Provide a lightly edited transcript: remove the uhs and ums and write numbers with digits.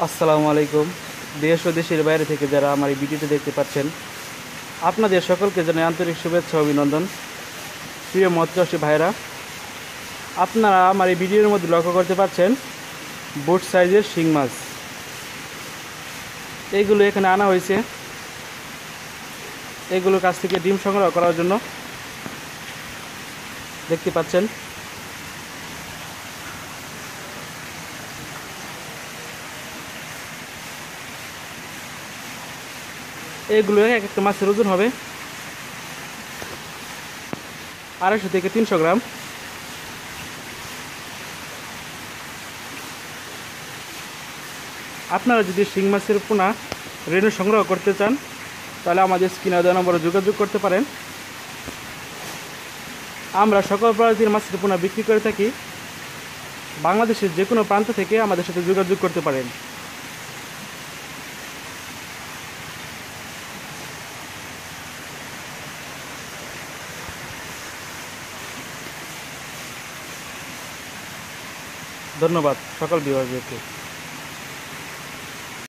আসসালামু আলাইকুম। দেশ ও দেশের বাইরে থেকে যারা আমার এই ভিডিওটি দেখতে পাচ্ছেন, আপনাদের সকলকে জানাই আন্তরিক শুভেচ্ছা ও অভিনন্দন। প্রিয় মৎস্যচাষী ভাইরা, আপনারা আমার এই ভিডিওর মধ্যে লক্ষ্য করতে পারছেন বোট সাইজের শিং মাছ। এইগুলো এখানে আনা হয়েছে এগুলোর কাছ থেকে ডিম সংগ্রহ করার জন্য। দেখতে পাচ্ছেন এইগুলো এক একটা মাছের ওজন হবে 250 থেকে 300 গ্রাম। আপনারা যদি শিং মাছের পোনা রেণু সংগ্রহ করতে চান তাহলে আমাদের স্ক্রিনে দেওয়া নম্বরে যোগাযোগ করতে পারেন। আমরা সকল প্রজাতির মাছের পোনা বিক্রি করে থাকি। বাংলাদেশের যে কোনো প্রান্ত থেকে আমাদের সাথে যোগাযোগ করতে পারেন। ধন্যবাদ সকল ভিউয়ারদেরকে।